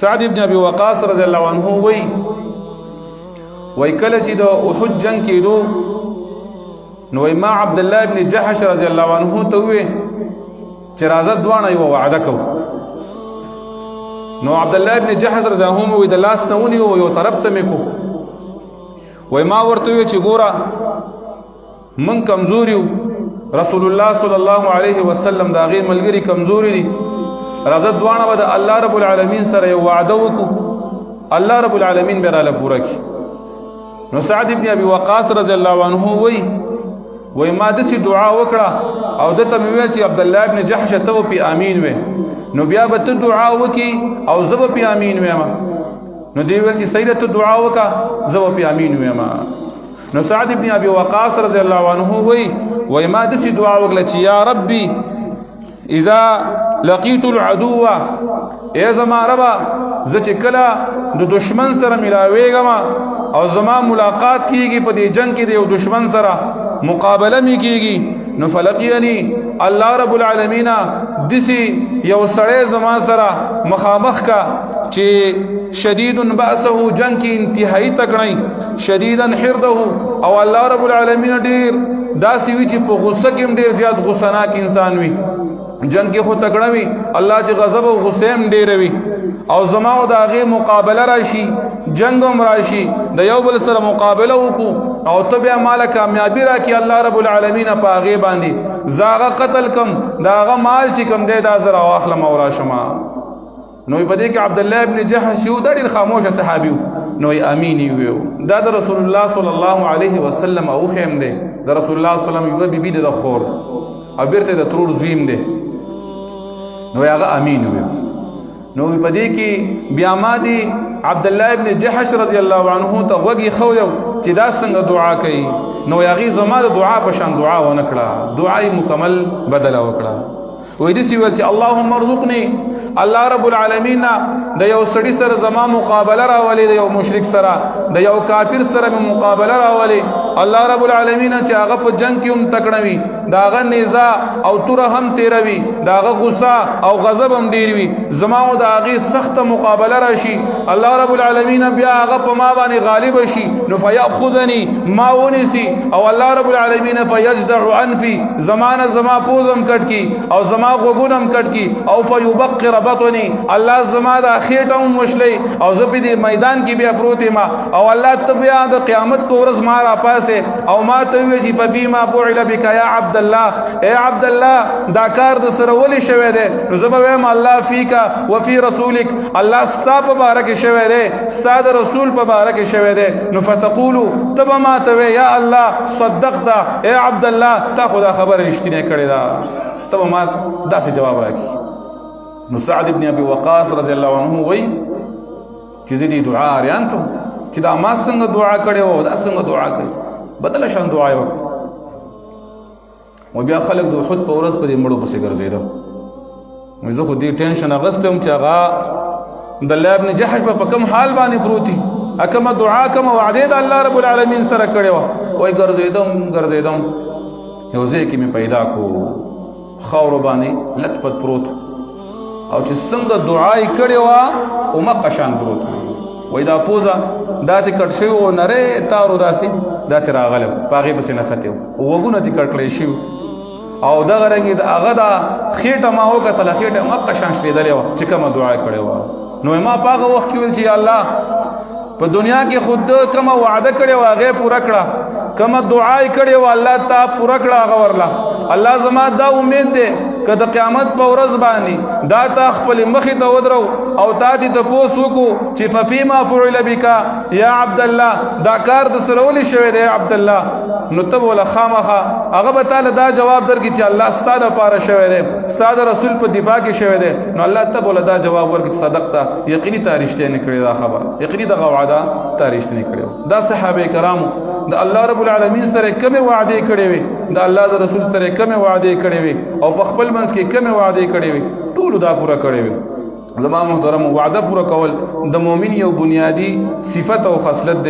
سعد ابن ابي وقاص رضی الله عنه وی کله چې د احد جنگ کېدو نو ما عبد الله ابن جحش رضی الله عنه ته وی چې راځه دوانه یو وعده کو. نو عبد الله ابن جحش رضی الله عنه وی د لاس نه ونیو یو طرف ته مې کو. وی ما ورته وی چې ګوره من کمزوري رسول الله صلی الله علیه وسلم دا غي ملګری کمزوري دي، راځه دوانه به د الله رب العالمین سره یو وعده وکړو، الله رب العالمین به راله پوره کړي. نو سعد ابن ابي وقاص رضی الله عنه وی ما دسی دعا وکړه او دته مې ویل چې عبد الله ابن جحش ته په امین وې، نو بیا به ته دعا وکي او زه به په امین وېم. نو دی ویل چې سیده ته دعا وکا زه به په امین وېم. نو سعد ابن ابي وقاص رضی الله عنه وی ما دسی دعا وکړه چې یا ربي اذا لقيت العدو، اے زما ربا زه چې کله د دشمن سره ملاویږم او زما ملاقات کیږي په دې جنگ کې د یو دشمن سره مقابله می کیږي، نو فلقيني الله رب العالمین دسی یو سړی زما سره مخامخ کا چې شدید بأسه جنگ کی انتهایی تکړی، شدیدا حرده، او الله رب العالمین ډیر داسې وی چې په غصه کې ډیر زیات غصناک انسان وي، جنگ کې خو تکړه وي، الله چې غضب او غصه هم ډیر وي، او زما او د هغې مقابله راشي، جنگ هم راشي، د یو بل سره مقابله وکړو او ته بیا ماله کامیابي راکړي الله رب العالمین په هغې باندې، زه هغه قتل کم، د هغه مال چې کم دی دا زه راواخلم او راشم. نو په دې کې عبد الله ابن جحش یو دا ډېر خاموشه صحابي و، نو امین یې ویو دا د رسول الله صلی الله علیه وسلم اوښی هم دی، د رسول الله صلی الله علیه وسلم یوه بیبي د خور او بیرته د ترور زوی هم دی، نو هغه امین ویو. نو په دې کې بیا ما دی عبد الله ابن جحش رضی الله عنه ته غوږی خویو چې دا څنګه دعا کوي، نو هغې زما د دعا په شان دعا ونه کړه، دعا یې مکمل بدله وکړه. وایي داسې ویل چې اللهم ارزقني، الله رب العالمین د یو سړي سره زما مقابله راولي، د یو مشرک سره د یو کافر سره مې مقابله راولي، الله رب العالمین چې هغه په جنگ کې هم تکړه وي، د هغه نیزه او توره هم تیره وي، د هغه غصه او غضب هم ډېر وي، زما او د هغې سخته مقابله راشي، الله رب العالمین بیا هغه په ما باندې غالب شي، نو فیأخذني ما ونیسي، او الله رب العالمین فیجدع عنفي، زما پوز هم کټ کی او زما غوږونه هم کټ کی، او فیبقر بطني، الله زما د خېټه هم وشلی او زه په دې میدان کې بیا پروت یم، او الله ته بیا د قیامت په ورځ ما راپاسې او ما ته ووایي چې ففیما فعل بک یا عبد الله، ای عبد الله دا کار د سره ولې شوی دی؟ نو زه به وایم الله فیک وفي رسولک، الله ستا په باره کې شوی دی، ستا د رسول په باره کې شوی دی. نو فتقولو ته به ما ته وایې یا الله صدقت، ای عبد الله تا خو دا خبره رښتینې کړې ده، ته به ما داسې جواب راکړي. نو سعد ابن ابي وقاص رضی الله عنه وی چې زه دې دعا اریان کړم چې دا ما څنګه دعا کړې وه دا څنګه دعا کوي، بدله شان دعا یې وکړه. و بیا خلک د احد په ورځ په دې مړو پسې ګرځېده. زه خو دې ټینشن اخیستی وم چې هغه د الله ابن جحش په کوم حال باندې پروت وي، کومه دعا کومه وعدې د الله رب العالمین سره کړې وه. وایي ګرځېدم یو ځای کې مې پیدا کو خاورو باندې لت پت پروت، او چې څنګه دعا یې کړې وه همغه شان پروت و. وایي دا پوزه دا ترې کټ شوي و، نری تارو داسې دا ترې راغلی و، په هغې پسې نښتې و، غوږونه ترې کټ کړی شوي، او دغه رنګې د هغه دا خېټه ما وکتله، خېټه همغه شان شلېدلې وه چې کومه دعا یې کړې وه. نو ما په هغه وخت کې ویل چې یا الله په دنیا کې خود کومه وعده کړې وه هغې پوره کړه، کومه دعا یې کړې وه الله تا پوره کړه هغه ورله. الله زما دا امید دی که د قیامت په ورځ باندې دا تا خپلې مخې ته ودرو او تا دې تپوس وکړو چې ففیما فعل بک یا عبد الله، دا کار د سره ولې شوی دی عبد الله، نو ته به وله خامخا هغه به تاله دا جواب درکړي چې الله ستا دپاره شوی دی، ستا د رسول په دفاع کې شوی دی. نو الله ته به وله دا جواب ورکړي چې صدقته، یقیني تا رښتینې کړې دا خبره، یقیني دغه وعده تا رښتینې کړې وه. دا صحابه کرامو د الله رب العالمین سره کومې وعدې کړې وې، د الله د رسول سره کومې وعدې کړې وې، او په خپل منځ کې کومې وعدې کړې وې، ټولو دا پوره کړې وې. زما محترم وعده پوره کول د مؤمن یو بنیادی صفت او خصلت دی.